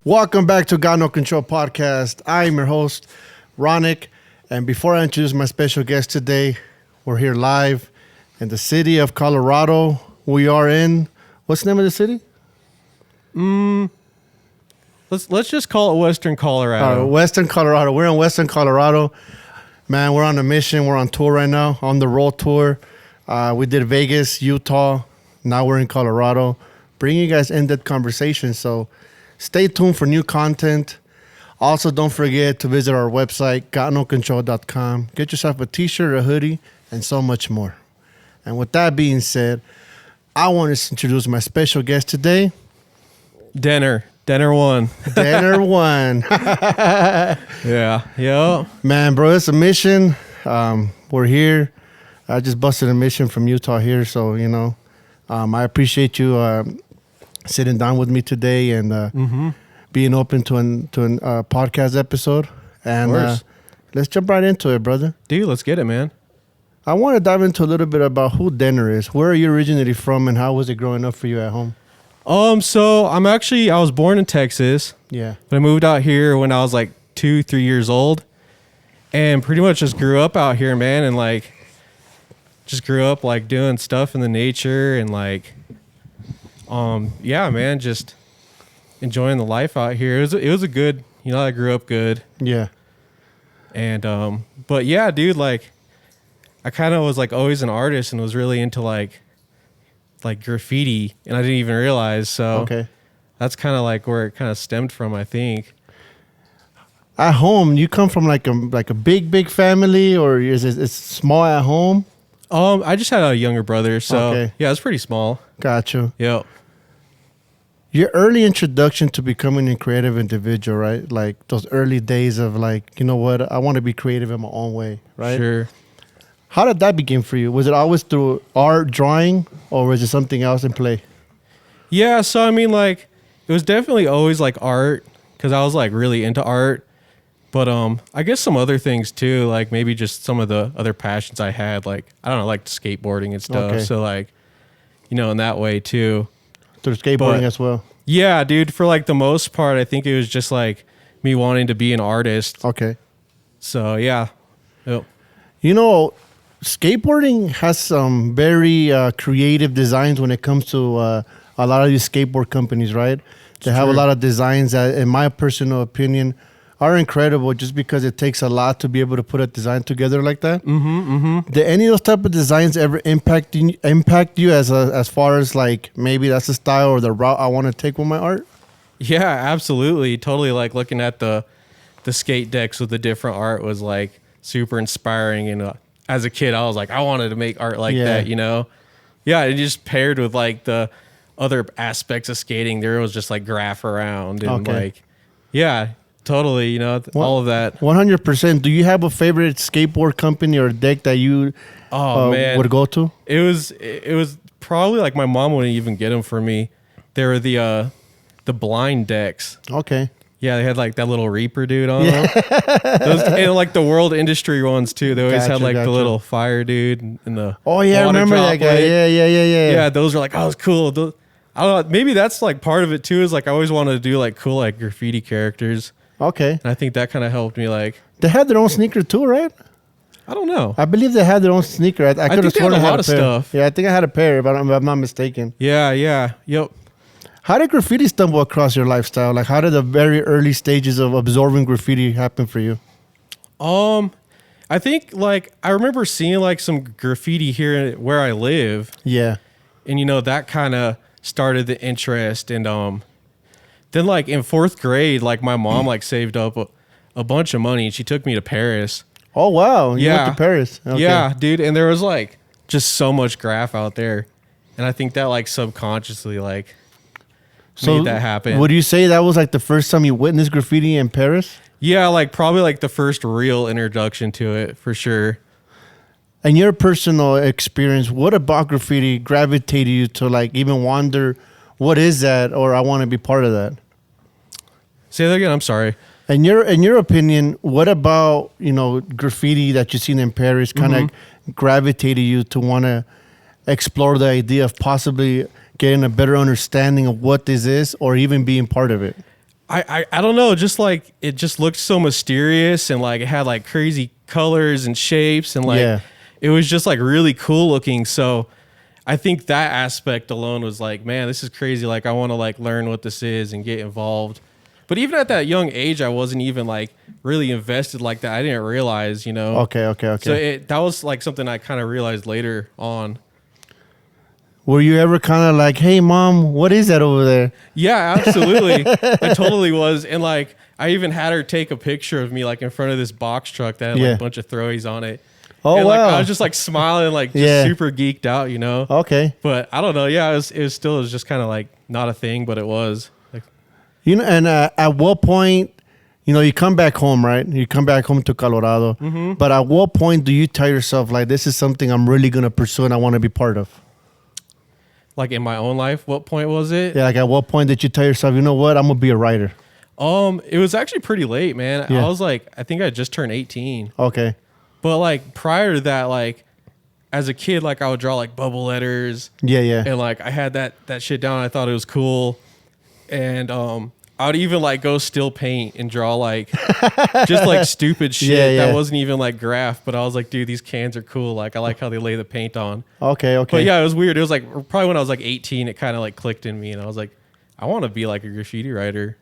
Welcome back to Got No Control podcast. I'm your host, RONEK. And before I introduce my special guest today, we're here live in the city of Colorado. We are in, what's the name of the city? Let's just call it Western Colorado. Western Colorado. We're in Western Colorado. Man, we're on a mission. We're on tour right now, on the road tour. We did Vegas, Utah. Now we're in Colorado. Bringing you guys in-depth conversations. So stay tuned for new content. Also, don't forget to visit our website, gotnocontrol.com. Get yourself a t-shirt, a hoodie, and so much more. And with that being said, I want to introduce my special guest today. Denr 1. Denr 1. Yeah. Man, bro, it's a mission. We're here. I just busted a mission from Utah here. So, I appreciate you sitting down with me today and being open to an podcast episode. And let's jump right into it, brother. Dude, let's get it, man. I want to dive into a little bit about who Denr is. Where are you originally from, and how was it growing up for you at home? So I was born in Texas. Yeah. But I moved out here when I was like 2-3 years old, and pretty much just grew up out here, man. And like, just grew up like doing stuff in the nature and like, man, just enjoying the life out here. It was a good, I grew up good. Yeah. And, but yeah, dude, like I kind of was like always an artist and was really into like graffiti, and I didn't even realize. So okay, that's kind of like where it kind of stemmed from, I think. At home, you come from like a big family, or is it small at home? I just had a younger brother, so okay. Yeah, it's pretty small. Gotcha. Yep. Your early introduction to becoming a creative individual, right? Like those early days of like, you know what, I want to be creative in my own way, right? Sure. How did that begin for you? Was it always through art, drawing, or was it something else in play? Yeah, so I mean, like, it was definitely always like art, because I was like really into art. But I guess some other things too, like maybe just some of the other passions I had, like, I don't know, like skateboarding and stuff. Okay. So like, in that way too. Through skateboarding as well? Yeah, dude, for like the most part, I think it was just like me wanting to be an artist. Okay. So yeah. Yep. Skateboarding has some very creative designs when it comes to a lot of these skateboard companies, right? They have a lot of designs that, in my personal opinion, are incredible just because it takes a lot to be able to put a design together like that. Did any of those type of designs ever impact you as far as like maybe that's the style or the route I want to take with my art? Yeah, absolutely. Totally. Like looking at the skate decks with the different art was like super inspiring. And as a kid, I was like, I wanted to make art like that, Yeah, it just paired with like the other aspects of skating. There was just like graph around and like, yeah, totally, all of that. 100%. Do you have a favorite skateboard company or deck that you would go to? It was probably like my mom wouldn't even get them for me. They were the blind decks. Okay. Yeah, they had like that little Reaper dude on them. Those, and like the World Industry ones too. They always had like the little fire dude and the I remember that guy. Yeah. Yeah, those are like, it's cool. I don't know, maybe that's like part of it too, is like I always wanted to do like cool like graffiti characters. Okay. And I think that kind of helped me like. They had their own sneaker too, right? I don't know. I believe they had their own sneaker. I could have sworn they had a lot of of stuff. Yeah, I think I had a pair, if I'm not mistaken. Yeah. Yep. How did graffiti stumble across your lifestyle? Like, how did the very early stages of absorbing graffiti happen for you? I think like I remember seeing like some graffiti here where I live. Yeah. And that kind of started the interest. And then like in 4th grade, like my mom like saved up a bunch of money and she took me to Paris. Oh wow! You went to Paris. Okay. Yeah, dude. And there was like just so much graph out there, and I think that like subconsciously like. Made that happen. Would you say that was like the first time you witnessed graffiti in Paris? Yeah, like probably like the first real introduction to it for sure. And your personal experience, what about graffiti gravitated you to like even wonder, what is that, or I want to be part of that? Say that again. I'm sorry. In your opinion, what about graffiti that you've seen in Paris kind of gravitated you to want to explore the idea of possibly getting a better understanding of what this is or even being part of it? I don't know, just like it just looked so mysterious and like it had like crazy colors and shapes and like it was just like really cool looking. So I think that aspect alone was like, man, this is crazy. Like I want to like learn what this is and get involved. But even at that young age, I wasn't even like really invested like that. I didn't realize, you know. Okay. So that was like something I kind of realized later on. Were you ever kind of like, hey, Mom, what is that over there? Yeah, absolutely. I totally was. And like, I even had her take a picture of me like in front of this box truck that had like a bunch of throwies on it. Oh, and, wow. Like, I was just like smiling, like just super geeked out, you know? Okay. But I don't know. Yeah, it was just kind of like not a thing, but it was. Like, you know, and at what point, you know, you come back home, right? You come back home to Colorado. Mm-hmm. But at what point do you tell yourself, like, this is something I'm really going to pursue and I want to be part of? Like in my own life, what point was it? Yeah, like at what point did you tell yourself, you know what, I'm gonna be a writer? It was actually pretty late, man. Yeah. I was like, I think I just turned 18. Okay. But like prior to that, like as a kid, like I would draw like bubble letters. Yeah. And like I had that shit down. I thought it was cool. And I would even like go still paint and draw like just like stupid shit that wasn't even like graph. But I was like, dude, these cans are cool. Like I like how they lay the paint on. Okay. But yeah, it was weird. It was like probably when I was like 18, it kind of like clicked in me, and I was like, I want to be like a graffiti writer.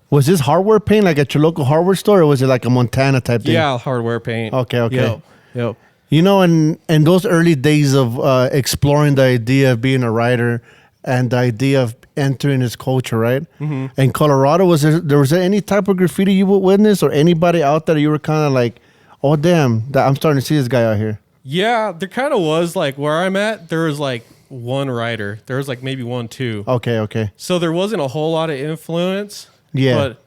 Was this hardware paint like at your local hardware store, or was it like a Montana type thing? Yeah, hardware paint. Okay. Yep. You know, in those early days of exploring the idea of being a writer and the idea of entering this culture, right? Mm-hmm. In Colorado, was there any type of graffiti you would witness, or anybody out there you were kind of like, oh damn, I'm starting to see this guy out here? Yeah, there kind of was. Like where I'm at, there was like one writer. There was like maybe 1, 2. Okay. So there wasn't a whole lot of influence. Yeah. But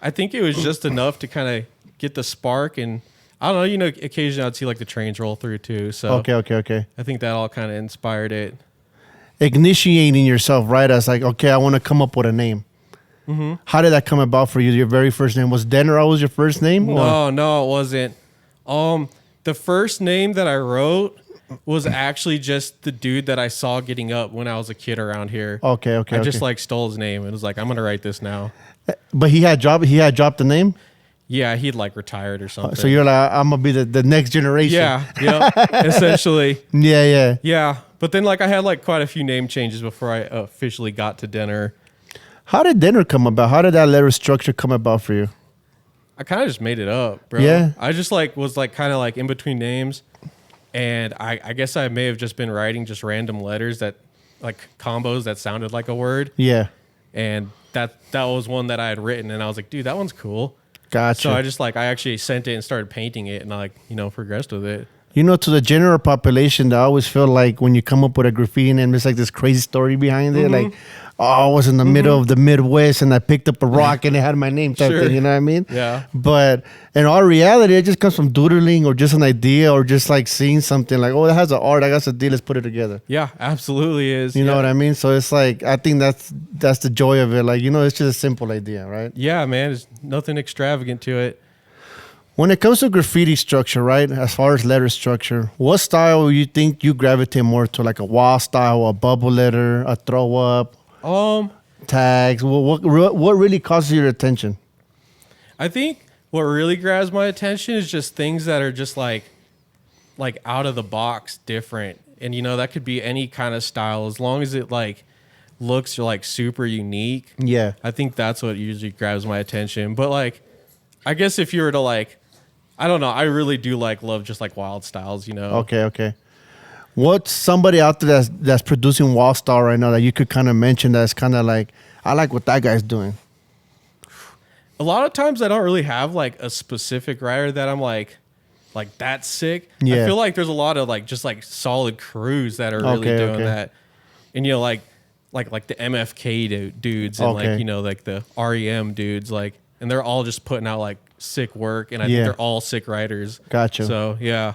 I think it was just enough to kind of get the spark. And I don't know, you know, occasionally I'd see like the trains roll through too. So Okay. I think that all kind of inspired it. Initiating yourself, right? As like, okay, I want to come up with a name. Mm-hmm. How did that come about for you? Your very first name was Denr. Always your first name? No, it wasn't. The first name that I wrote was actually just the dude that I saw getting up when I was a kid around here. Okay. I just like stole his name and was like, I'm gonna write this now. But he had dropped the name? Yeah, he'd like retired or something. So you're like, I'm gonna be the next generation. Yeah, essentially. Yeah. Yeah, but then like I had like quite a few name changes before I officially got to Denr. How did Denr come about? How did that letter structure come about for you? I kind of just made it up, bro. Yeah. I just like was like kind of like in between names, and I guess I may have just been writing just random letters that like combos that sounded like a word. Yeah. And that was one that I had written, and I was like, dude, that one's cool. Gotcha. So I just like I actually sent it and started painting it, and I like, you know, progressed with it. You know, to the general population, I always feel like when you come up with a graffiti name, there's like this crazy story behind it. Like, oh, I was in the middle of the Midwest and I picked up a rock and it had my name type thing, you know what I mean? Yeah. But in all reality, it just comes from doodling or just an idea or just like seeing something like, oh, that has an art. I got some deal. Let's put it together. Yeah, absolutely is. You know what I mean? So it's like, I think that's the joy of it. Like, you know, it's just a simple idea, right? Yeah, man. There's nothing extravagant to it. When it comes to graffiti structure, right, as far as letter structure, what style you think you gravitate more to? Like a wall style, a bubble letter, a throw up, tags? What really causes your attention? I think what really grabs my attention is just things that are just like out of the box, different. And you know, that could be any kind of style as long as it like looks like super unique. Yeah. I think that's what usually grabs my attention. But like, I guess if you were to like, I don't know, I really do love just like wild styles, you know? Okay. What's somebody out there that's producing wild style right now that you could kind of mention that's kind of like, I like what that guy's doing? A lot of times I don't really have like a specific writer that I'm like that's sick. Yeah. I feel like there's a lot of like just like solid crews that are really doing that. And you know, like the MFK dudes and like, you know, like the REM dudes, like, and they're all just putting out like sick work, and I think they're all sick writers. Gotcha. So yeah.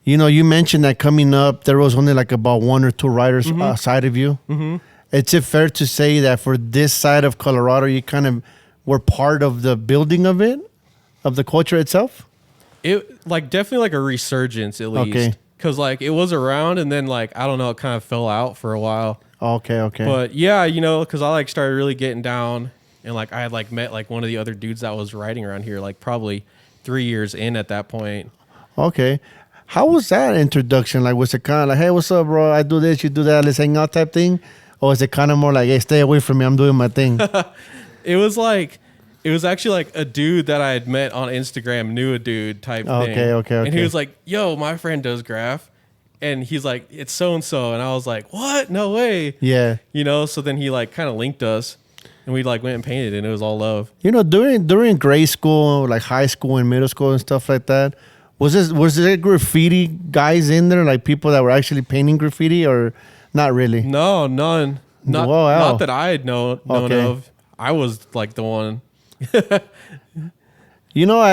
You know, you mentioned that coming up, there was only like about 1 or 2 writers outside of you. Mm-hmm. Is it fair to say that for this side of Colorado, you kind of were part of the building of it, of the culture itself? It like definitely like a resurgence at least. Okay. Cause like it was around, and then like, I don't know, it kind of fell out for a while. Okay. But yeah, you know, cause I like started really getting down And like I had like met like one of the other dudes that was riding around here, like probably 3 years in at that point. Okay. How was that introduction? Like, was it kind of like, hey, what's up, bro? I do this, you do that, let's hang out type thing? Or is it kind of more like, hey, stay away from me, I'm doing my thing? It was actually like a dude that I had met on Instagram, knew a dude type thing. Okay. And he was like, yo, my friend does graph. And he's like, it's so-and-so. And I was like, what? No way. Yeah. You know, so then he like kind of linked us and we like went and painted and it was all love. You know, during grade school, like high school and middle school and stuff like that, was there graffiti guys in there, like people that were actually painting graffiti, or not really? No, none. Not that I had known of. I was like the one. You know,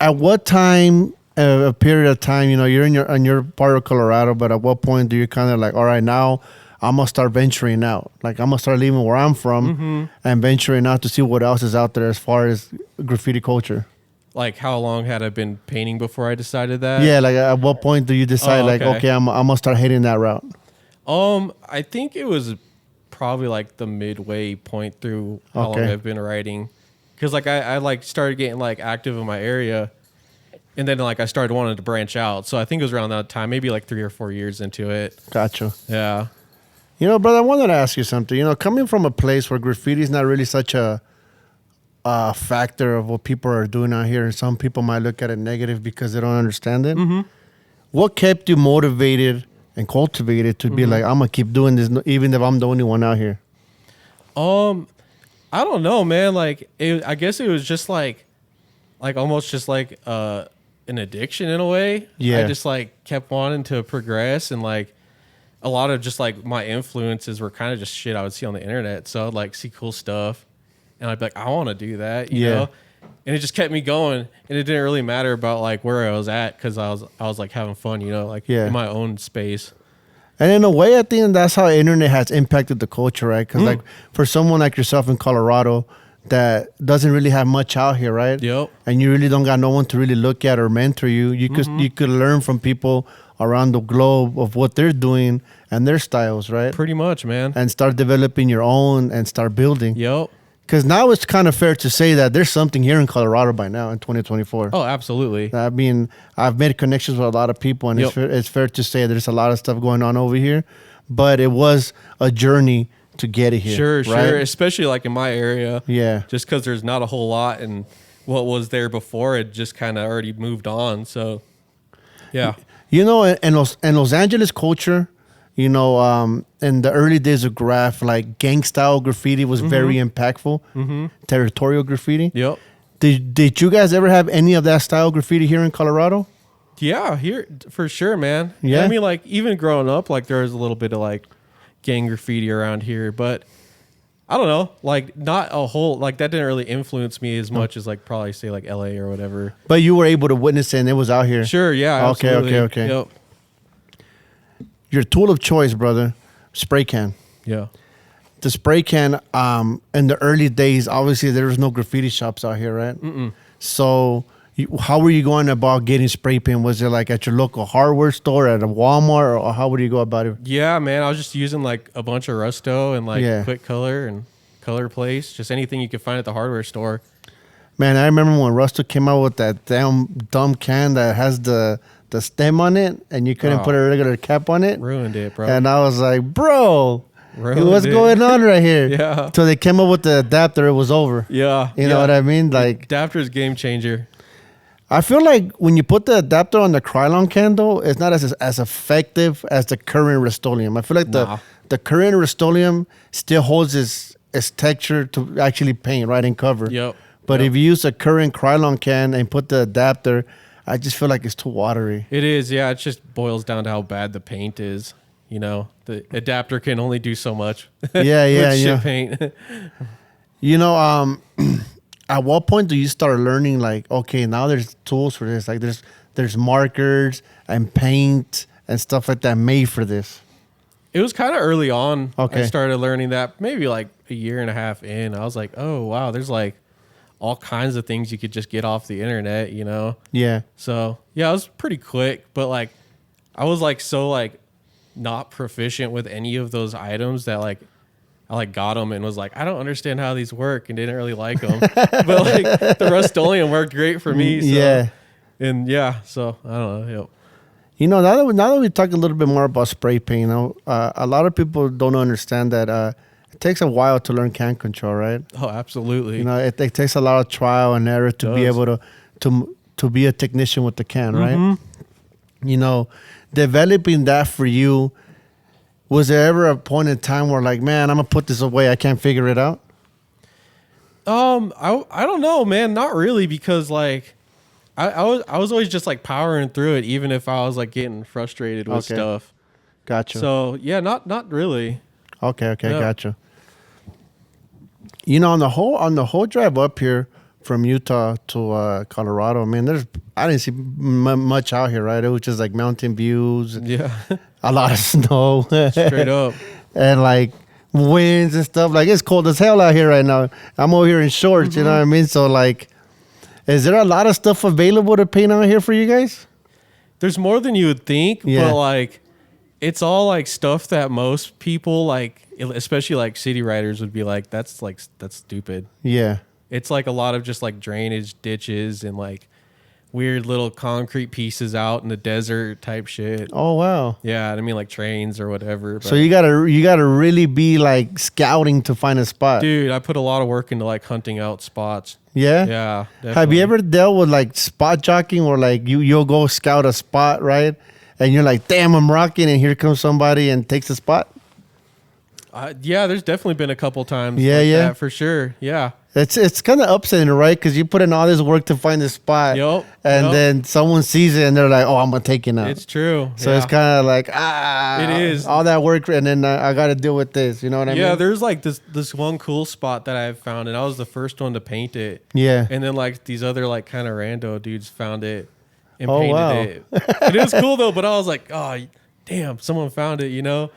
at what time, a period of time, you know, you're in your part of Colorado, but at what point do you kind of like, all right, now I'm gonna start venturing out. Like I'm gonna start leaving where I'm from and venturing out to see what else is out there as far as graffiti culture. Like how long had I been painting before I decided that? Yeah, like at what point do you decide okay, I'm gonna start hitting that route? I think it was probably like the midway point through how long I've been writing. Cause like I like started getting like active in my area and then like I started wanting to branch out. So I think it was around that time, maybe like 3 or 4 years into it. Gotcha. Yeah. You know, brother, I wanted to ask you something. You know, coming from a place where graffiti is not really such a factor of what people are doing out here, and some people might look at it negative because they don't understand it. What kept you motivated and cultivated to be like, I'm gonna keep doing this even if I'm the only one out here? I don't know, man. Like, I guess it was just like almost just like an addiction in a way. Yeah. I just like kept wanting to progress, and like a lot of just like my influences were kind of just shit I would see on the internet. So I'd like see cool stuff, and I'd be like, I want to do that, you know. And it just kept me going, and it didn't really matter about like where I was at because I was like having fun, you know, like in my own space. And in a way, I think that's how internet has impacted the culture, right? Because like for someone like yourself in Colorado that doesn't really have much out here, right? Yep. And you really don't got no one to really look at or mentor you. You could learn from people around the globe of what they're doing and their styles, right? Pretty much, man. And start developing your own and start building. Yep. Because now it's kind of fair to say that there's something here in Colorado by now in 2024. Oh, absolutely. I mean, I've made connections with a lot of people, and it's fair to say there's a lot of stuff going on over here. But it was a journey to get it here. Sure. Especially like in my area. Yeah. Just because there's not a whole lot, and what was there before, it just kind of already moved on. So, yeah. You know, in Los Angeles culture, you know, in the early days of graph, like gang style graffiti was very impactful. Territorial graffiti. Yep. Did you guys ever have any of that style graffiti here in Colorado? Yeah, here for sure, man. Yeah. I mean, like even growing up, like there was a little bit of like gang graffiti around here, but I don't know, like not a whole, like that didn't really influence me as much as like probably say like LA or whatever. But you were able to witness it and it was out here. Sure, yeah. Absolutely. Okay. Yep. Your tool of choice, brother, spray can. Yeah. The spray can, in the early days, obviously there was no graffiti shops out here, right? So how were you going about getting spray paint? Was it like at your local hardware store, at a Walmart, or how would you go about it? Yeah, man, I was just using like a bunch of Rusto and like Quick Color and Color Place, just anything you could find at the hardware store. Man, I remember when Rusto came out with that damn dumb can that has the stem on it, and you couldn't put a regular cap on it. Ruined it, bro. And I was like, bro, what's it. going on right here? Yeah. So they came up with the adapter, it was over. Yeah. You know what I mean? Like, adapter's game changer. I feel like when you put the adapter on the Kryon candle, it's not as effective as the current Rustoleum. I feel like the current Rustoleum still holds its texture to actually paint, right, and cover. Yep. But if you use a current Kryon can and put the adapter, I just feel like it's too watery. It is, yeah. It just boils down to how bad the paint is. You know, the adapter can only do so much. Yeah. Shit paint. You know, at what point do you start learning, like, okay, now there's tools for this? Like there's markers and paint and stuff like that made for this. It was kind of early on. Okay. I started learning that maybe like a year and a half in. I was like, oh, wow, there's like all kinds of things you could just get off the internet, you know? Yeah. So, yeah, it was pretty quick, but like I was like so like not proficient with any of those items that like I like got them and was like, I don't understand how these work and didn't really like them. But like the Rustoleum worked great for me. So, Yeah. And yeah, so I don't know. Yep. You know, now that we talk a little bit more about spray paint, you know, a lot of people don't understand that it takes a while to learn can control, right? Oh, absolutely. You know, it takes a lot of trial and error to be able to be a technician with the can, right? You know, developing that for you, was there ever a point in time where like, man, I'm gonna put this away, I can't figure it out? I don't know, man. Not really, because like I was always just like powering through it, even if I was like getting frustrated with stuff. Gotcha. So yeah, not really. Okay, gotcha. You know, on the whole drive up here from Utah to Colorado, I mean, I didn't see much out here, right? It was just like mountain views, Yeah. a lot of snow, Straight up. and like winds and stuff. Like it's cold as hell out here right now. I'm over here in shorts, you know what I mean? So like, is there a lot of stuff available to paint out here for you guys? There's more than you would think, but like it's all like stuff that most people like, especially like city riders, would be like, that's stupid. Yeah. It's like a lot of just like drainage ditches and like weird little concrete pieces out in the desert type shit. Oh wow. Yeah, I mean like trains or whatever. But So you gotta really be like scouting to find a spot. dude, I put a lot of work into like hunting out spots. Yeah? Yeah. Have Definitely. you ever dealt with like spot jockeying where like you'll go scout a spot, right? And you're like, damn, I'm rocking, and here comes somebody and takes the spot? Yeah, there's definitely been a couple times. Yeah, like yeah. that, for sure. Yeah. It's kind of upsetting, right? Because you put in all this work to find the spot, Yup, and yup. then someone sees it and they're like, "Oh, I'm gonna take it now." It's true. So yeah. it's kind of like It is. all that work, and then I got to deal with this. You know what I mean? Yeah, there's like this one cool spot that I've found, and I was the first one to paint it. Yeah. And then like these other like kind of rando dudes found it and Oh, painted wow. it. And it was cool though, but I was like, oh damn, someone found it, you know?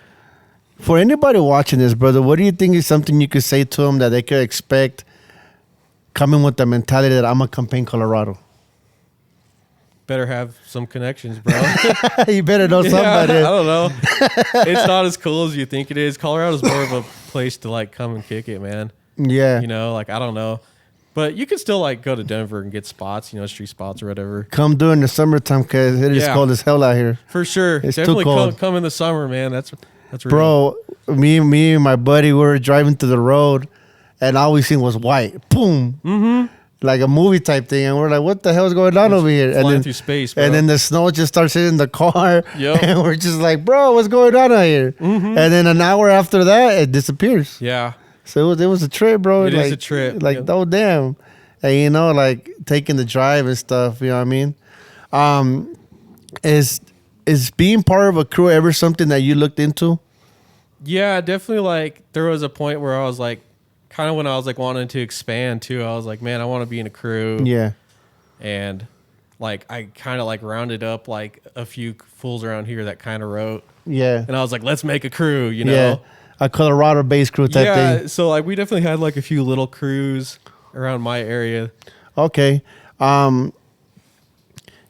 For anybody watching this, brother, what do you think is something you could say to them that they could expect coming with the mentality that I'm gonna come paint Colorado? Better have some connections, bro. You better know Yeah, somebody. I don't know. It's not as cool as you think it is. Colorado's more of a place to like come and kick it, man. Yeah. You know, like I don't know. But you can still like go to Denver and get spots, you know, street spots or whatever. Come during the summertime because it is Yeah. cold as hell out here. For sure. It's too Definitely cold. come in the summer, man. That's real. Bro, me and my buddy, we were driving to the road, and all we seen was white. Boom. Mm-hmm. Like a movie type thing. And we're like, what the hell's going on over here? And Flying then, through space, bro. and then the snow just starts hitting the car. Yep. And we're just like, bro, what's going on out here? Mm-hmm. And then an hour after that, it disappears. Yeah. So it was a trip, bro. It like, is a trip. Like, Yep. oh, damn. And, you know, like taking the drive and stuff, you know what I mean? Is being part of a crew ever something that you looked into? Yeah, definitely. Like there was a point where I was like, kind of when I was like wanting to expand too, I was like, man, I want to be in a crew. Yeah. And like I kind of like rounded up like a few fools around here that kind of wrote. Yeah. And I was like, let's make a crew, you know? Yeah. A Colorado-based crew type Yeah. thing. So like we definitely had like a few little crews around my area. Okay.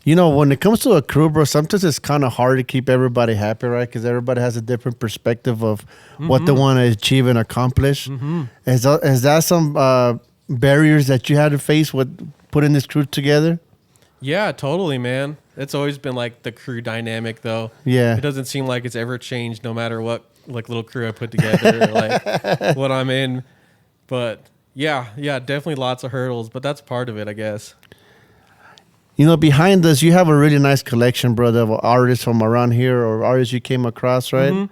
You know, when it comes to a crew, bro, sometimes it's kind of hard to keep everybody happy, right? Because everybody has a different perspective of what they want to achieve and accomplish. Is that some barriers that you had to face with putting this crew together? Yeah, totally, man. It's always been like the crew dynamic, though. Yeah. It doesn't seem like it's ever changed, no matter what like little crew I put together, or, like what I'm in. But yeah, definitely lots of hurdles, but that's part of it, I guess. You know, behind us, you have a really nice collection, brother, of artists from around here or artists you came across, right?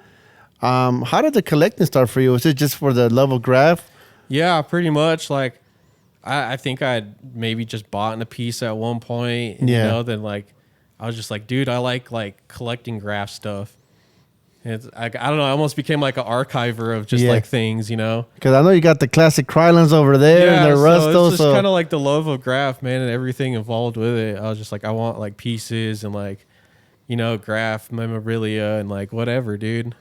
How did the collecting start for you? Was it just for the love of graph? Yeah, pretty much. Like, I think I'd maybe just bought in a piece at one point. And, Yeah. You know, then like, I was just like, dude, I like collecting graph stuff. And it's, I don't know, I almost became like an archiver of just Yeah. like things, you know? Because I know you got the classic Kryons over there and the so Rusto. it's just kind of like the love of graph, man, and everything involved with it. I was just like, I want like pieces and like, you know, graph memorabilia and like whatever, dude.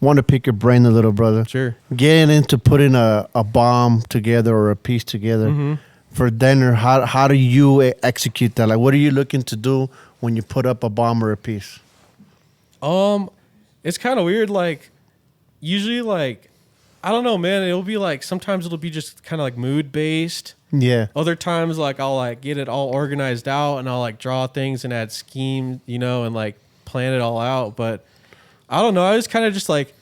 Want to pick your brain a little, brother. Sure. Getting into putting a bomb together or a piece together for Denr, how do you execute that? Like, what are you looking to do when you put up a bomb or a piece? It's kind of weird. Like, usually, like, I don't know, man. It'll be like sometimes it'll be just kind of like mood based. Yeah. Other times, like I'll like get it all organized out and I'll like draw things and add scheme, and like plan it all out. But I don't know. I was kind of just like,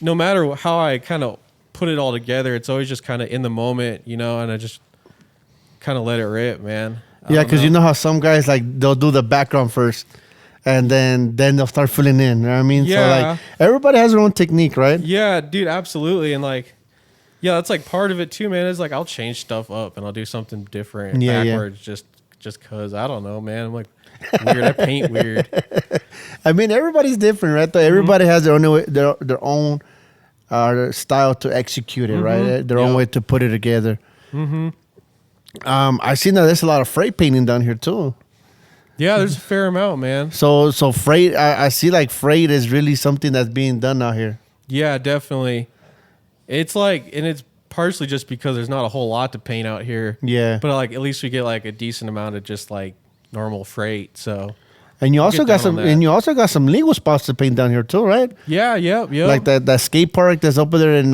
no matter how I kind of put it all together, it's always just kind of in the moment, and I just kind of let it rip, man. Yeah, because you know how some guys like they'll do the background first, and then they'll start filling in. You know what I mean? Yeah. So like everybody has their own technique, right? Yeah, dude, absolutely. And like, yeah, that's like part of it too, man. Is like I'll change stuff up and I'll do something different backwards just cause I don't know, man. I'm like weird. I paint weird. I mean, everybody's different, right? Though everybody has their own way, their own style to execute it, right? Their own way to put it together. I see now there's a lot of freight painting down here too. Yeah, there's a fair amount, man. So freight, I see like freight is really something that's being done out here. Yeah, definitely. It's like, and it's partially just because there's not a whole lot to paint out here. Yeah. But like at least we get like a decent amount of just like normal freight. So. And you also got some legal spots to paint down here too, right? Yeah, yep. Like that skate park that's over there in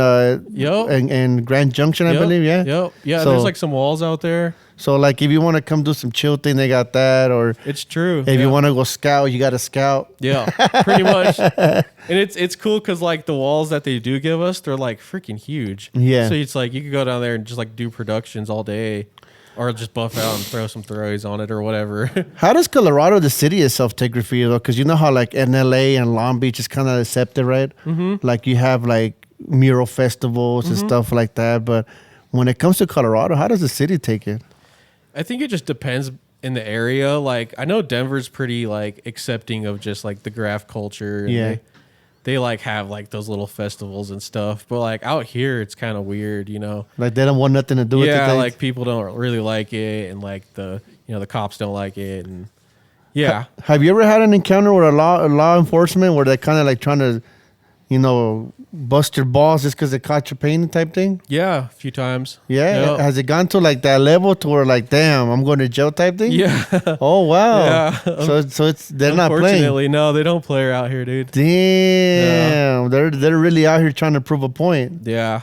Grand Junction, I believe. Yeah. Yep. Yeah. So, there's like some walls out there. So like if you want to come do some chill thing, they got that. Or it's true. If you want to go scout, you got to scout. Yeah, pretty much. And it's cool because like the walls that they do give us, they're like freaking huge. Yeah. So it's like you could go down there and just like do productions all day. Or just buff out and throw some throws on it or whatever. How does Colorado, the city itself, take graffiti though? Because you know how like in LA and Long Beach is kind of accepted, right? Like you have like mural festivals and stuff like that. But when it comes to Colorado, how does the city take it? I think it just depends in the area. Like I know Denver's pretty like accepting of just like the graph culture. And they like have like those little festivals and stuff, but like out here it's kind of weird, Like they don't want nothing to do with it. Yeah, like people don't really like it, and like the cops don't like it, and yeah. Have you ever had an encounter with a law enforcement where they're kind of like trying to, bust your balls just because they caught you painting type thing? Yeah, a few times. Yeah, Yep. Has it gone to like that level to where like, damn, I'm going to jail type thing? Yeah. Oh wow. Yeah. So it's they're not playing. Unfortunately, no, they don't play out here, dude. Damn, they're really out here trying to prove a point. Yeah.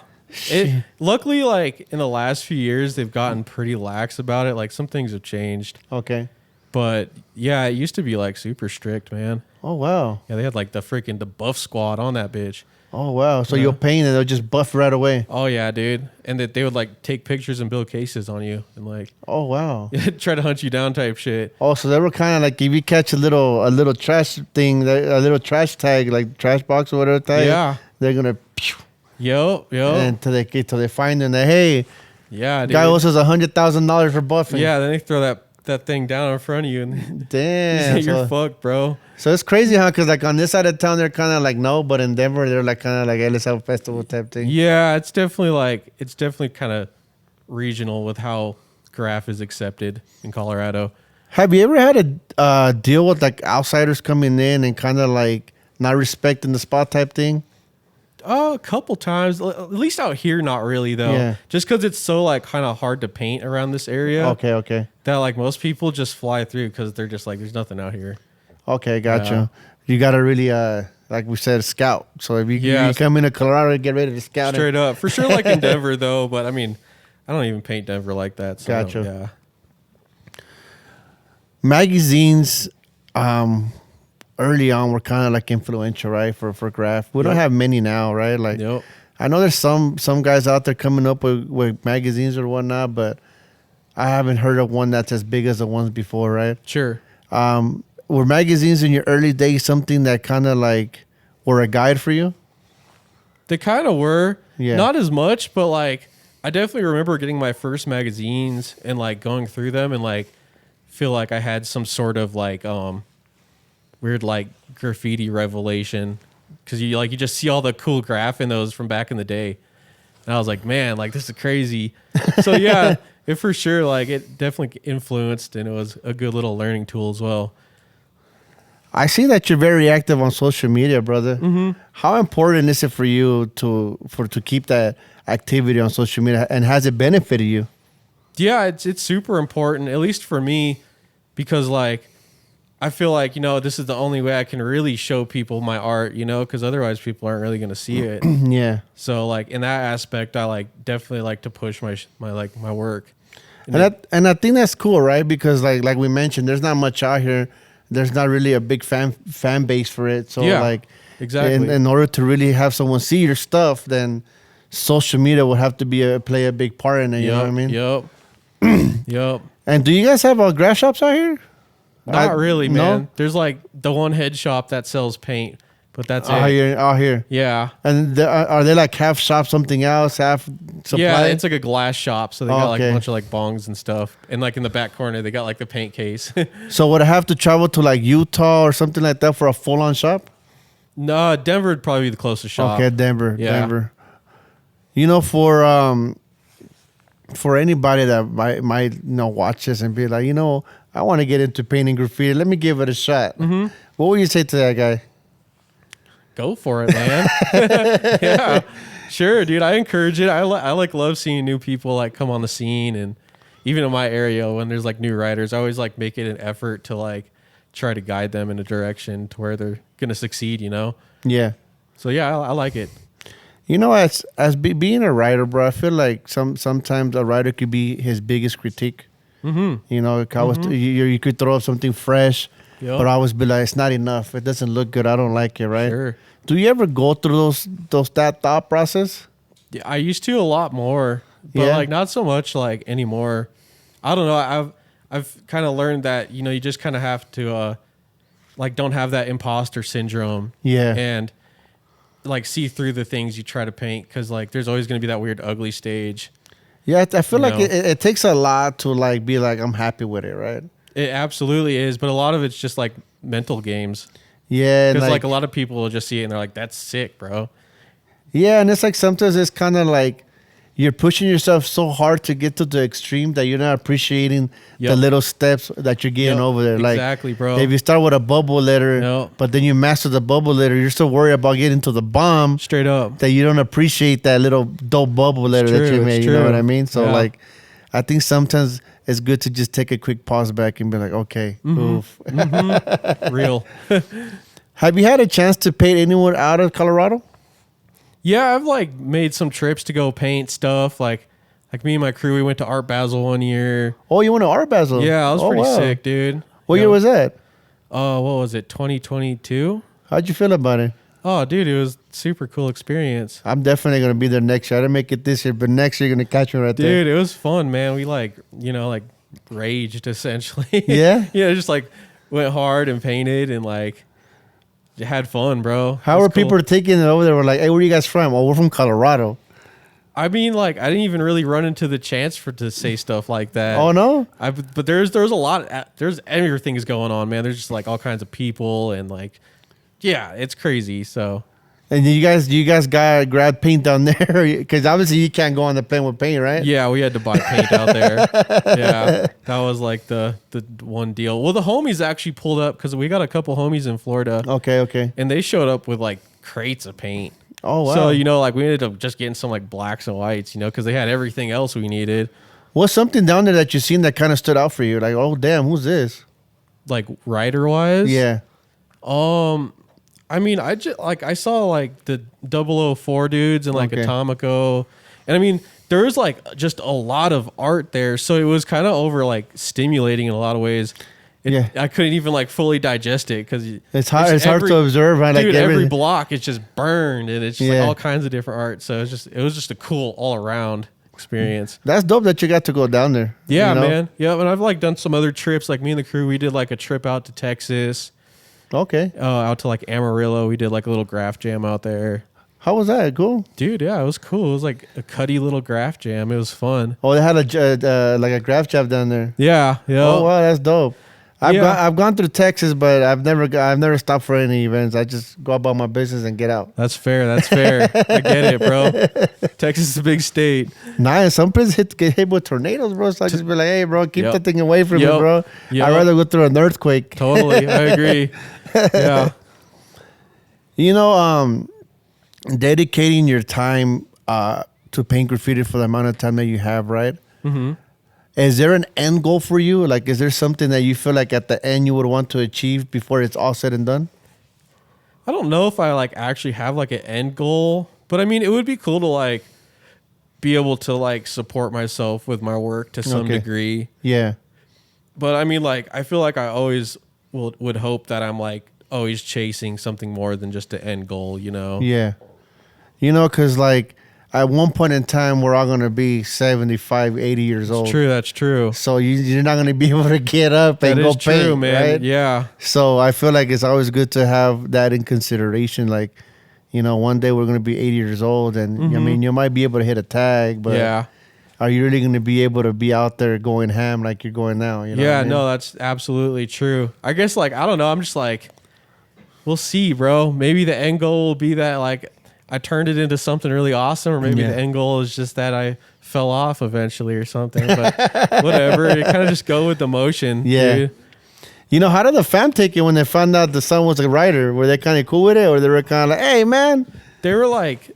Luckily, like in the last few years, they've gotten pretty lax about it. Like some things have changed. Okay. But yeah, it used to be like super strict, man. Oh wow. Yeah, they had like the buff squad on that bitch. Oh wow. So you'll paint and they'll just buff right away. Oh yeah, dude. And that they would like take pictures and build cases on you and like oh wow. try to hunt you down type shit. Oh, so they were kind of like if you catch a little trash thing, a little trash tag, like trash box or whatever tag. Yeah. They're gonna pew, Yo. and till they find them that hey, yeah, dude. guy owes us $100,000 for buffing. Yeah, then they throw that thing down in front of you and damn, you're fucked, bro. So it's crazy, huh? Because like on this side of town, they're kind of like no, but in Denver, they're like kind of like hey, let's have a festival type thing. Yeah, it's definitely kind of regional with how graph is accepted in Colorado. Have you ever had a deal with like outsiders coming in and kind of like not respecting the spot type thing? Oh, a couple times. At least out here, not really though. Yeah. Just because it's so like kind of hard to paint around this area. Okay. That like most people just fly through because they're just like, there's nothing out here. Okay, gotcha. Yeah. You gotta really, like we said, scout. So if you come into Colorado, get ready to scout. Straight up, for sure. Like in Denver though, but I mean, I don't even paint Denver like that. So, Gotcha. Yeah. Magazines, early on were kind of like influential, right? For graph. We don't have many now, right? Like, Yep. I know there's some guys out there coming up with magazines or whatnot, but I haven't heard of one that's as big as the ones before, right? Sure. Were magazines in your early days something that kind of like were a guide for you? They kind of were. Yeah. Not as much, but like I definitely remember getting my first magazines and like going through them and like feel like I had some sort of like weird like graffiti revelation because you just see all the cool graph in those from back in the day, and I was like, man, like this is crazy. So yeah, it for sure like it definitely influenced, and it was a good little learning tool as well. I see that you're very active on social media, brother. Mm-hmm. How important is it for you to keep that activity on social media, and has it benefited you? Yeah, it's super important, at least for me, because like I feel like, this is the only way I can really show people my art, because otherwise people aren't really going to see it. Yeah. So like in that aspect, I like definitely like to push my work. And I think that's cool, right? Because like we mentioned, there's not much out here. There's not really a big fan base for it. So like exactly. In order to really have someone see your stuff, then social media would have to play a big part in it. You know what I mean? Yep. Yep. And do you guys have grass shops out here? Not really, man. No? There's like the one head shop that sells paint, but that's it. Out here. Yeah. And are they like half shop something else, half supply? Yeah, it's like a glass shop, so they got like a Okay. bunch of like bongs and stuff, and like in the back corner they got like the paint case. So would I have to travel to like Utah or something like that for a full-on shop? No, Denver would probably be the closest shop. Okay, Denver. Yeah. Denver. For anybody that might watch this and be like, I want to get into painting graffiti. Let me give it a shot. Mm-hmm. What would you say to that guy? Go for it, man. Yeah, sure, dude. I encourage it. I love seeing new people like come on the scene, and even in my area when there's like new writers, I always like make it an effort to like try to guide them in a direction to where they're gonna succeed. Yeah. So yeah, I like it. Being a writer, bro, I feel like sometimes a writer could be his biggest critique. Mm-hmm. You could throw up something fresh, Yep. but I always be like, it's not enough. It doesn't look good. I don't like it, right? Sure. Do you ever go through that thought process? Yeah, I used to a lot more, but Yeah. like not so much like anymore. I don't know. I've kind of learned that you just kind of have to like don't have that imposter syndrome. Yeah. And like see through the things you try to paint, because like there's always going to be that weird ugly stage. Yeah, I feel You like know? it takes a lot to like be like, I'm happy with it, right? It absolutely is, but a lot of it's just like mental games. Yeah, Because like a lot of people will just see it and they're like, "That's sick, bro." yeah, and it's like sometimes it's kind of like you're pushing yourself so hard to get to the extreme that you're not appreciating the Yep. little steps that you're getting Yep, over there. Like exactly, bro. if you start with a bubble letter, Yep. but then you master the bubble letter, you're so worried about getting to the bomb Straight up. that you don't appreciate that little dope bubble letter that you true, made. it's You know true. what I mean? So Yeah. like, I think sometimes it's good to just take a quick pause back and be like, okay, oof. Real. Have you had a chance to paint anyone out of Colorado? Yeah, I've like made some trips to go paint stuff. Like me and my crew, we went to Art Basel one year. Oh, you went to Art Basel? Yeah, I was Oh, pretty wow. sick, dude. What year was that? What was it? 2022. How'd you feel about it? Oh, dude, it was super cool experience. I'm definitely gonna be there next year. I didn't make it this year, but next year you're gonna catch me right there. Dude, it was fun, man. We like raged essentially. Yeah? Just like went hard and painted and like had fun, bro. How It was are people cool. taking it over there? We're like, hey, where are you guys from? Oh, we're from Colorado. I mean, like I didn't even really run into the chance to say stuff like that. Oh no? But there's a lot. There's everything is going on, man. There's just like all kinds of people and like, yeah, it's crazy. So And you guys got grab paint down there because obviously you can't go on the plane with paint, right? yeah, we had to buy paint out there. Yeah, that was like the one deal. Well, the homies actually pulled up because we got a couple homies in Florida, Okay. and they showed up with like crates of paint. Oh wow. So like we ended up just getting some like blacks and whites, because they had everything else we needed. What's something down there that you seen that kind of stood out for you? Like, oh damn, who's this? Like writer wise, Yeah. I mean, I saw like the 004 dudes and like Okay. Atomico, and I mean there was like just a lot of art there, so it was kind of over like stimulating in a lot of ways. Yeah. I couldn't even like fully digest it because It's hard to observe, right? Like Dude, every everything. block is just burned, and it's just Yeah. like all kinds of different art. So it was just a cool all around experience. That's dope that you got to go down there. Yeah, you know? man. Yeah, and I've like done some other trips. Like me and the crew, we did like a trip out to Texas, Okay. out to like Amarillo. We did like a little graph jam out there. How was that? Cool. Dude, yeah, it was cool. It was like a cutty little graph jam. It was fun. Oh, they had like a graph job down there. Yeah, yeah. Oh wow, that's dope. Yeah. I've gone through Texas, but I've never stopped for any events. I just go about my business and get out. That's fair. That's fair. I get it, bro. Texas is a big state. Nah, some places get hit with tornadoes, bro. So I just be like, hey, bro, keep Yep. that thing away from me, Yep. bro. Yep. I'd rather go through an earthquake. Totally. I agree. Yeah. Dedicating your time to paint graffiti for the amount of time that you have, right? Mm-hmm. Is there an end goal for you? Like, is there something that you feel like at the end you would want to achieve before it's all said and done? I don't know if I like actually have like an end goal, but I mean, it would be cool to like be able to like support myself with my work to some degree. Yeah. But I mean, like, I feel like I always would hope that I'm like always chasing something more than just an end goal, you know? Yeah. You know, because like at one point in time, we're all going to be 75, 80 years old. True, that's true. So you're not going to be able to get up and go paint, true, man. Right? Yeah. So I feel like it's always good to have that in consideration. Like, you know, one day we're going to be 80 years old, and I mean, you might be able to hit a tag, but are you really going to be able to be out there going ham like you're going now? You know yeah, what I mean? No, that's absolutely true. I guess, like, I don't know. I'm just like, we'll see, bro. Maybe the end goal will be that, like, I turned it into something really awesome, or maybe the end goal is just that I fell off eventually or something. But whatever. You kind of just go with the motion. Yeah. Dude. You know, how did the fam take it when they found out the son was a writer? Were they kind of cool with it, or they were kind of like, hey, man? They were like,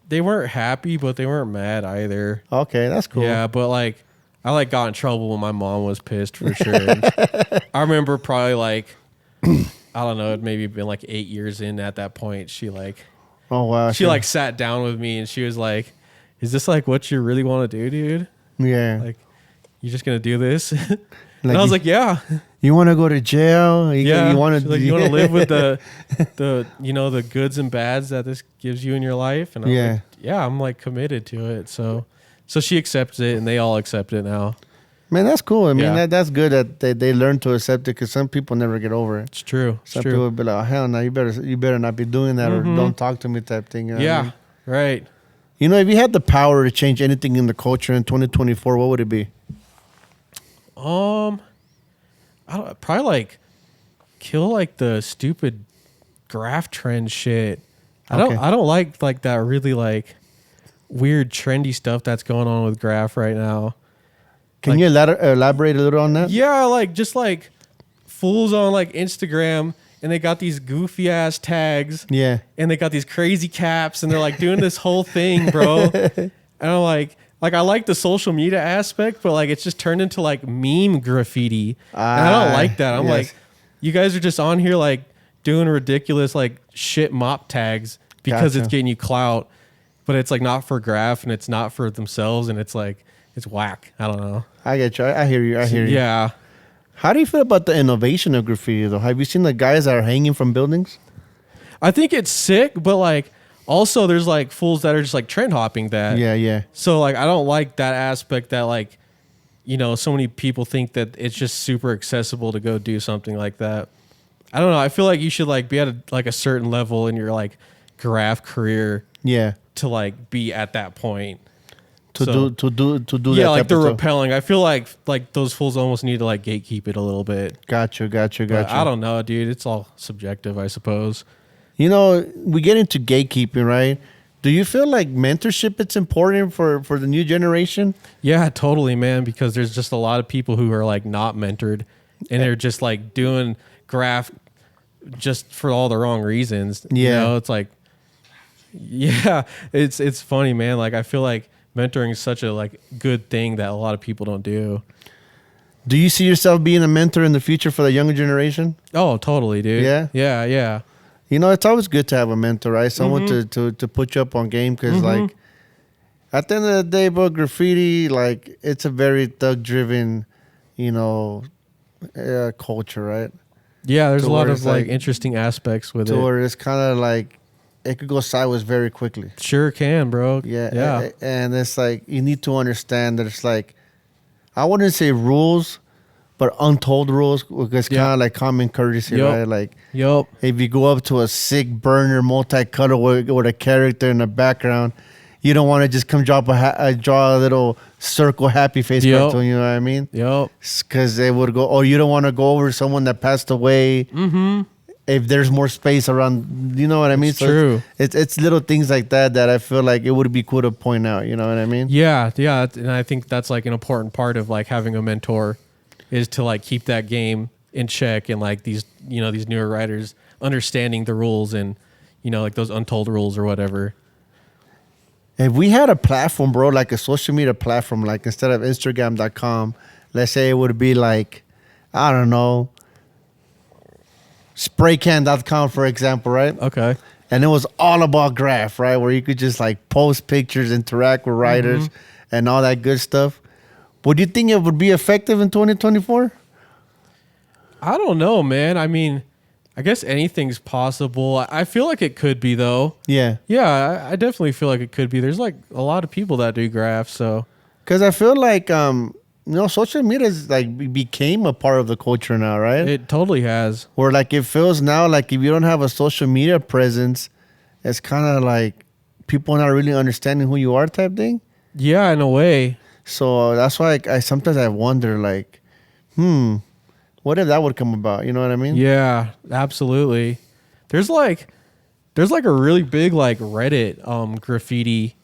they weren't happy, but they weren't mad either. Okay, that's cool. Yeah, but like, I like got in trouble when my mom was pissed for sure. I remember probably like, I don't know, it maybe been like 8 years in at that point. She like, oh wow, she like sat down with me and she was like, "Is this like what you really want to do, dude? Yeah, like, you just gonna do this?" Like and I was like, "Yeah." You want to go to jail? You want to like, you want to live with the you know, the goods and bads that this gives you in your life? And I'm like, yeah, I'm like committed to it. So she accepts it, and they all accept it now. Man, that's cool. I mean, that's good that they learn to accept it, because some people never get over it. It's true. Some people would be like, oh, hell no, you better not be doing that, or don't talk to me type thing. You know what I mean? Right. You know, if you had the power to change anything in the culture in 2024, what would it be? Probably like kill like the stupid graph trend shit. I don't like that really like weird trendy stuff that's going on with graph right now. Can you elaborate a little on that? Yeah, like just like fools on like Instagram, and they got these goofy ass tags. Yeah. And they got these crazy caps, and they're like doing this whole thing, bro. And I'm like I like the social media aspect, but like it's just turned into like meme graffiti. And I don't like that. I'm like, you guys are just on here like doing ridiculous like shit mop tags because it's getting you clout, but it's like not for graph, and it's not for themselves, and it's like, it's whack. I don't know. I get you. I hear you. Yeah. How do you feel about the innovation of graffiti though? Have you seen the guys that are hanging from buildings? I think it's sick, but like also there's like fools that are just like trend hopping that. Yeah. So like I don't like that aspect that like, you know, so many people think that it's just super accessible to go do something like that. I don't know. I feel like you should like be at a certain level in your like graph career. Yeah. To like be at that point. To do that. Yeah, like they're repelling. I feel like those fools almost need to like gatekeep it a little bit. Gotcha. I don't know, dude. It's all subjective, I suppose. You know, we get into gatekeeping, right? Do you feel like mentorship it's important for the new generation? Yeah, totally, man, because there's just a lot of people who are like not mentored, and they're just like doing graph just for all the wrong reasons. Yeah. You know, it's like, yeah, it's funny, man. Like I feel like mentoring is such a like good thing that a lot of people don't do. Do you see yourself being a mentor in the future for the younger generation? Oh, totally, dude. Yeah. You know, it's always good to have a mentor, right? Someone to put you up on game, because like at the end of the day, bro, graffiti, like it's a very thug-driven, you know, culture, right? Yeah, there's a lot of like interesting aspects with it. Where it's kind of like it could go sideways very quickly. Sure can, bro. Yeah. And it's like you need to understand that it's like, I wouldn't say rules, but untold rules, because kind of like common courtesy, right? Like, if you go up to a sick burner multicolor with a character in the background, you don't want to just come draw a little circle happy face cartoon. You know what I mean? Because they would go, oh, you don't want to go over someone that passed away. If there's more space around, you know what I mean? It's true. It's little things like that I feel like it would be cool to point out. You know what I mean? Yeah. And I think that's like an important part of like having a mentor, is to like keep that game in check, and like these, you know, these newer writers understanding the rules, and, you know, like those untold rules or whatever. If we had a platform, bro, like a social media platform, like instead of Instagram.com, let's say it would be like, I don't know, spraycan.com, for example, right? Okay. And it was all about graph, right? Where you could just like post pictures, interact with writers, and all that good stuff. Would you think it would be effective in 2024? I don't know, man. I mean, I guess anything's possible. I feel like it could be, though. Yeah. Yeah, I definitely feel like it could be. There's like a lot of people that do graphs, so. Because I feel like, social media is like became a part of the culture now, right? It totally has. Where like it feels now like if you don't have a social media presence, it's kind of like people not really understanding who you are type thing. Yeah, in a way. So that's why I sometimes I wonder like, what if that would come about? You know what I mean? Yeah, absolutely. There's like a really big like Reddit graffiti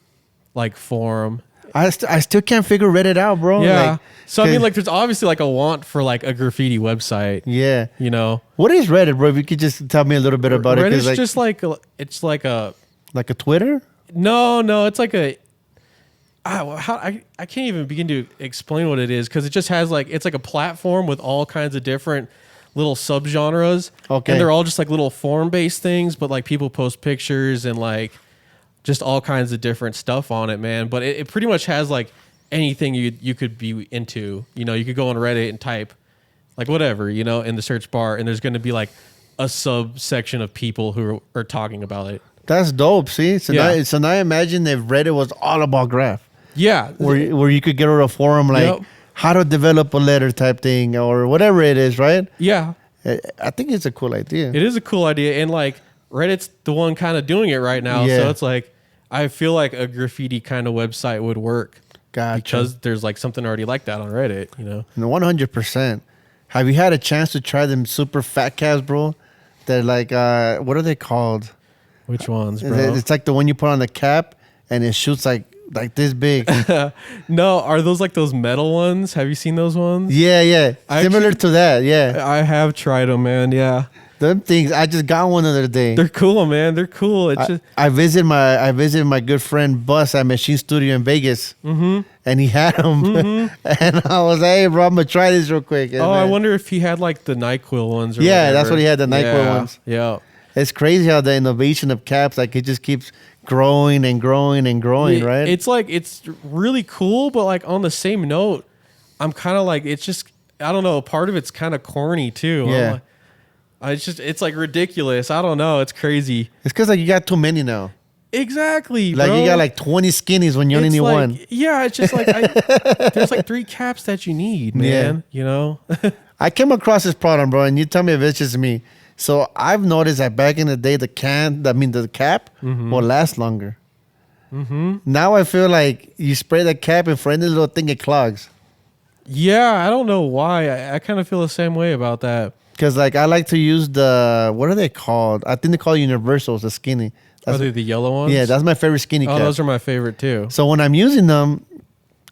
like forum. I still can't figure Reddit out, bro. Yeah. Like, So I mean, like, there's obviously like a want for like a graffiti website. yeah. You know, What is Reddit, bro? If you could just tell me a little bit about it. 'Cause, Reddit's just like it's like a like a Twitter. no, it's like a I can't even begin to explain what it is because it just has like it's like a platform with all kinds of different little subgenres. Okay. And they're all just like little form based things, but like people post pictures and like just all kinds of different stuff on it, man. But it pretty much has like anything you could be into. You know, you could go on Reddit and type like whatever, you know, in the search bar, and there's going to be like a subsection of people who are talking about it. That's dope. See, so Yeah. now imagine if Reddit was all about graph, Yeah. where you could get on a forum like Yep. how to develop a letter type thing or whatever it is, right? Yeah. I think it's a cool idea. It is a cool idea. And like Reddit's the one kind of doing it right now. Yeah. So it's like, I feel like a graffiti kind of website would work. Gotcha. Because there's like something already like that on Reddit, you know? 100%. Have you had a chance to try them super fat caps, bro? They're like, what are they called? Which ones, bro? It's like the one you put on the cap and it shoots like this big. No, are those like those metal ones? Have you seen those ones? Yeah. I Similar actually- to that, yeah. I have tried them, man. Yeah. Them things, I just got one the other day. They're cool, man. They're cool. It's just, I visited my good friend Bus at Machine Studio in Vegas, and he had them, and I was like, "Hey, bro, I'm gonna try this real quick." And, oh, I man, wonder if he had like the NyQuil ones or Yeah, that's whatever. what he had, the NyQuil ones. Yeah. it's crazy how the innovation of caps, like it just keeps growing and growing and growing, right? It's like, it's really cool, but like on the same note, I'm kind of like, it's just, I don't know, part of it's kind of corny too. Yeah. It's like ridiculous. I don't know. It's crazy. It's because like you got too many now. Exactly. Like bro. you got like 20 skinnies when you only It's need like, one. Yeah, it's just like there's like 3 caps that you need, man. You know? I came across this problem, bro, and you tell me if it's just me. So I've noticed that back in the day, the cap will last longer. Now I feel like you spray the cap and for any little thing it clogs. Yeah, I don't know why. I kind of feel the same way about that. Because like I like to use what are they called? I think they call universals, the skinny. Are they the yellow ones? Yeah, that's my favorite skinny Oh, cap. those are my favorite too. So when I'm using them,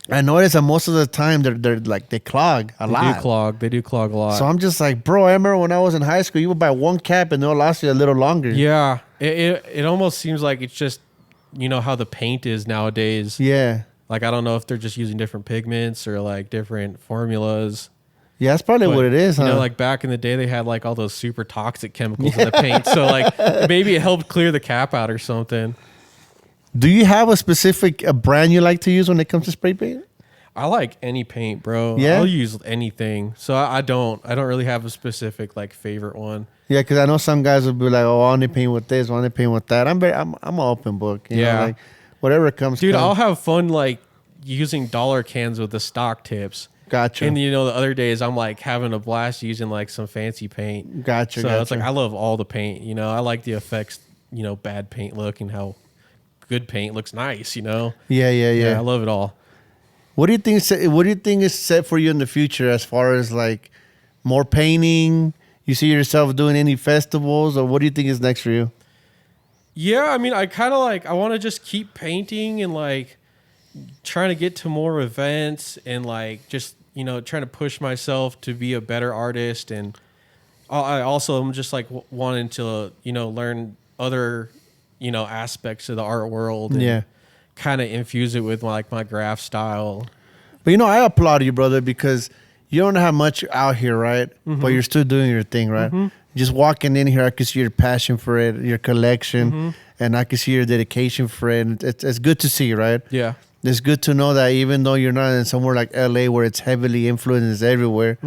I notice that most of the time they're like they clog a lot. They do clog a lot. So I'm just like, bro, I remember when I was in high school, you would buy one cap and they'll last you a little longer. Yeah, it almost seems like it's just, you know how the paint is nowadays. Yeah. Like I don't know if they're just using different pigments or like different formulas. Yeah, that's probably But, what it is, huh? You know, like back in the day, they had like all those super toxic chemicals in the paint. So like maybe it helped clear the cap out or something. Do you have a specific brand you like to use when it comes to spray paint? I like any paint, bro. Yeah? I'll use anything. So I don't really have a specific like favorite one. Yeah, because I know some guys will be like, "Oh, I only paint with this, I only paint with that." I'm an open book. You know, like whatever comes. Dude, comes. I'll have fun like using dollar cans with the stock tips. Gotcha. And you know, the other days I'm like having a blast using like some fancy paint. Gotcha. So it's like I love all the paint. You know, I like the effects. You know, bad paint look and how good paint looks nice. You know. Yeah. I love it all. What do you think? What do you think is set for you in the future as far as like more painting? You see yourself doing any festivals, or what do you think is next for you? Yeah, I mean, I want to just keep painting and like trying to get to more events and like just, you know, trying to push myself to be a better artist. And I also am just like wanting to, you know, learn other, you know, aspects of the art world. And, Yeah. kind of infuse it with like my graph style. But you know, I applaud you, brother, because you don't have much out here, right? But you're still doing your thing, right? Just walking in here, I can see your passion for it, your collection, and I can see your dedication for it. And it's good to see, right? Yeah. It's good to know that even though you're not in somewhere like LA where it's heavily influenced everywhere,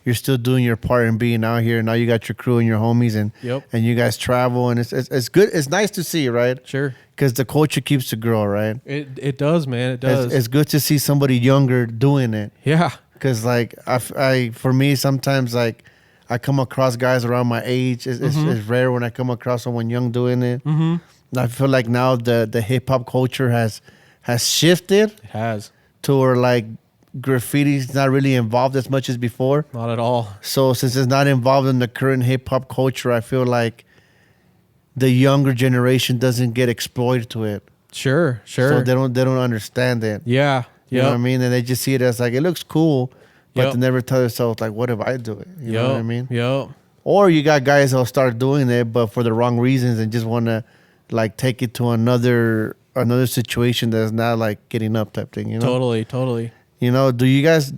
you're still doing your part and being out here. Now you got your crew and your homies, and and you guys travel, and it's good. It's nice to see, right? Sure. Because the culture keeps to grow, right? It does, man. It does. It's good to see somebody younger doing it. Yeah. Because like I for me sometimes like I come across guys around my age. It's rare when I come across someone young doing it. I feel like now the hip hop culture has shifted. It has. To where like graffiti's not really involved as much as before. Not at all. So since it's not involved in the current hip hop culture, I feel like the younger generation doesn't get exploited to it. Sure. So they don't understand it. Yeah. You know what I mean? And they just see it as like, it looks cool, but they never tell themselves like, what if I do it? You know what I mean? Yep. Or you got guys that'll start doing it, but for the wrong reasons and just want to like take it to another situation that's not like getting up type thing, you know? Totally. You know, do you guys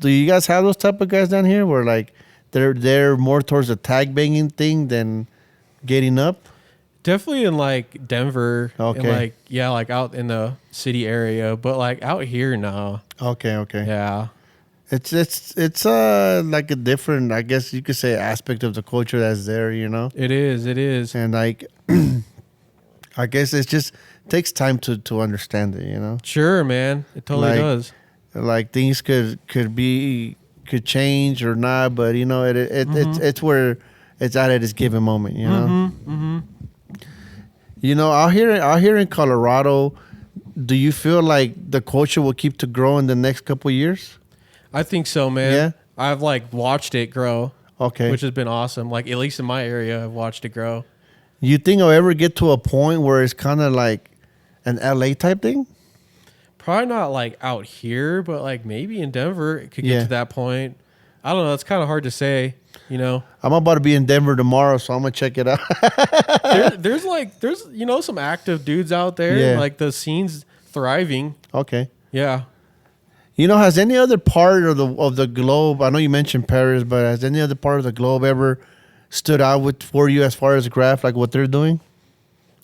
have those type of guys down here where like they're more towards the tag banging thing than getting up? Definitely in like Denver. Okay. And like like out in the city area, but like out here now. Okay. Yeah. It's like a different, I guess you could say, aspect of the culture that's there, you know? It is. And like I guess it just takes time to understand it, you know? Sure, man. It totally does. Like things could change or not, but you know, it's where it's at this given moment, you know? You know, out here in Colorado, do you feel like the culture will keep to grow in the next couple of years? I think so, man. Yeah? I've like watched it grow. Okay. Which has been awesome. Like at least in my area, I've watched it grow. You think I'll ever get to a point where it's kind of like an LA type thing? Probably not like out here, but like maybe in Denver it could get to that point. I don't know. It's kind of hard to say, you know. I'm about to be in Denver tomorrow, so I'm gonna check it out. there's you know, some active dudes out there. Yeah. Like the scene's thriving. Okay. Yeah. You know, has any other part of the globe? I know you mentioned Paris, but has any other part of the globe ever stood out for you as far as graph, like what they're doing?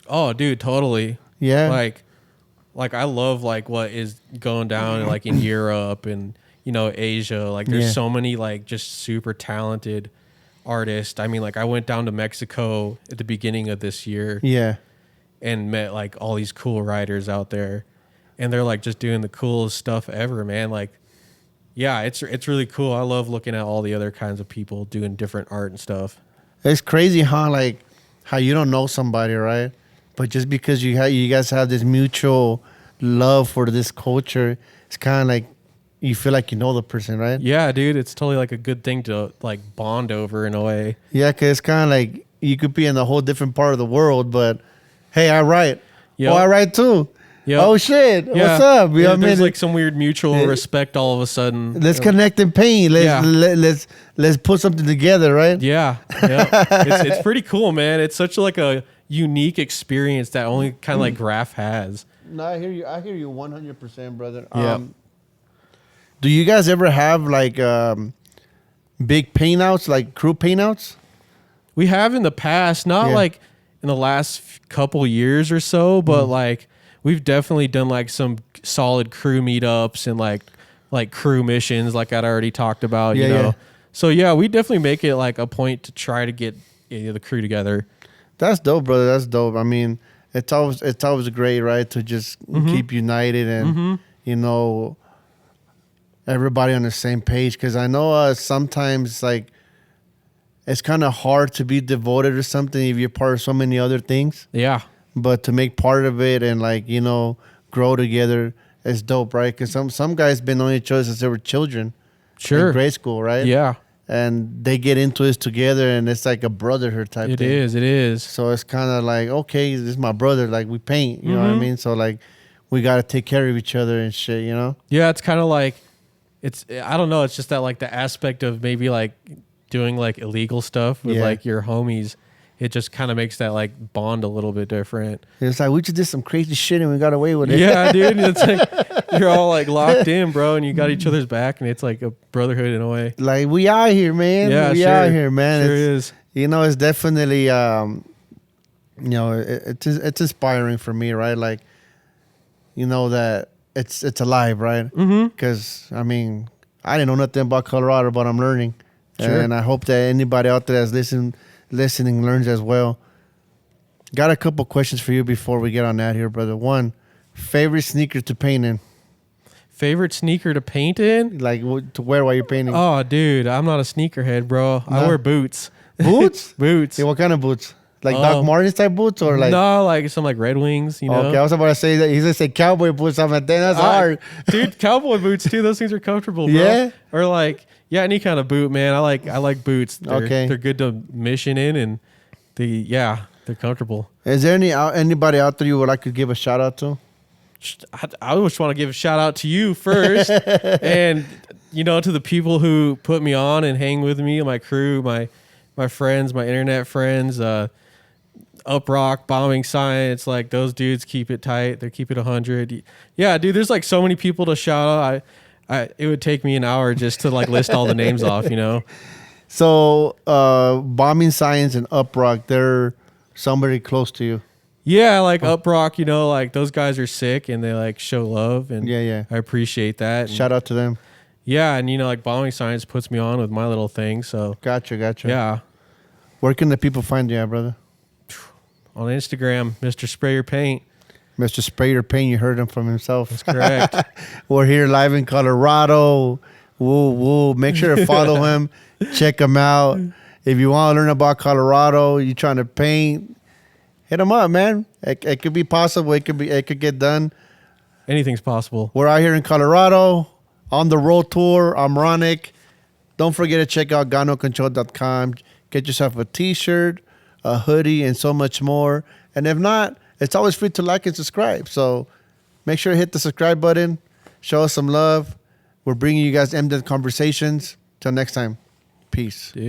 Oh, dude, totally. Yeah. Like I love like what is going down like in Europe and, you know, Asia. Like there's so many like just super talented artists. I mean, like I went down to Mexico at the beginning of this year. Yeah. And met like all these cool writers out there. And they're like just doing the coolest stuff ever, man. Like, yeah, it's really cool. I love looking at all the other kinds of people doing different art and stuff. It's crazy how you don't know somebody, right? But just because you guys have this mutual love for this culture, it's kind of like you feel like you know the person, right? Yeah, dude, it's totally like a good thing to like bond over in a way. Yeah, because it's kind of like you could be in a whole different part of the world, but hey, I write. Yep. Oh, I write too. Yep. Oh shit! Yeah. What's up? You know what I mean? There's like some weird mutual respect all of a sudden. Let's connect in pain. Let's put something together, right? Yeah. It's pretty cool, man. It's such like a unique experience that only kind of like graph has. No, I hear you 100%, brother. Yeah. Do you guys ever have like big paint outs, like crew paint outs? We have in the past, not like in the last couple years or so, but like we've definitely done like some solid crew meetups and like crew missions, like I'd already talked about, you know. So yeah, we definitely make it like a point to try to get the crew together. That's dope, brother. That's dope. I mean, it's always great, right, to just keep united and you know, everybody on the same page. Because I know sometimes like it's kind of hard to be devoted to something if you're part of so many other things. Yeah. But to make part of it and like, you know, grow together is dope, right? Because some guys been on each other since they were children. Sure. In grade school, right? Yeah. And they get into this together and it's like a brotherhood type thing. It is. So it's kind of like, okay, this is my brother. Like we paint, you know what I mean? So like we got to take care of each other and shit, you know? Yeah, it's kind of like, I don't know. It's just that like the aspect of maybe like doing like illegal stuff with like your homies it just kind of makes that like bond a little bit different. It's like we just did some crazy shit and we got away with it. Yeah, dude. It's like you're all like locked in, bro, and you got each other's back, and it's like a brotherhood in a way. Like we out here, man. Yeah, we out here, man. Sure is. You know, it's definitely you know, it's inspiring for me, right? Like, you know, that it's alive, right? Because I mean, I didn't know nothing about Colorado, but I'm learning, and I hope that anybody out there that's listening learns as well. Got a couple questions for you before we get on that here, brother. One, favorite sneaker to paint in? Favorite sneaker to paint in? Like to wear while you're painting? Oh, dude, I'm not a sneakerhead, bro. I wear boots. Boots? Boots. Yeah, what kind of boots? Like Doc Martens type boots or like? No, like some like Red Wings, you know? Okay, I was about to say that. He's going to say cowboy boots. I'm like, damn, that's hard. Dude, cowboy boots too. Those things are comfortable, bro. Yeah? Or like, yeah, any kind of boot, man. I like boots. Okay. They're good to mission in, and they're comfortable. Is there anybody out there you would like to give a shout out to? I just want to give a shout out to you first, and you know, to the people who put me on and hang with me, my crew, my friends, my internet friends, Uprock, Bombing Science, like those dudes keep it tight. They keep it 100. Yeah, dude, there's like so many people to shout out. It would take me an hour just to like list all the names off, you know? So, Bombing Science and Uprock, they're somebody close to you. Yeah, like Uprock, you know, like those guys are sick and they like show love, and yeah. I appreciate that. Shout out to them. Yeah, and you know, like Bombing Science puts me on with my little thing, so. Gotcha. Yeah. Where can the people find you at, brother? On Instagram, Mr. Spray Your Paint. Mr. Spray Your Paint, you heard him from himself. That's correct. We're here live in Colorado. Woo. Make sure to follow him. Check him out. If you want to learn about Colorado, you're trying to paint, hit him up, man. It could be possible. It could get done. Anything's possible. We're out here in Colorado on the road tour. I'm RONEK. Don't forget to check out ganocontrol.com. Get yourself a t-shirt, a hoodie, and so much more. And if not, it's always free to like and subscribe. So make sure to hit the subscribe button. Show us some love. We're bringing you guys M-Depth conversations. Till next time. Peace. Dude.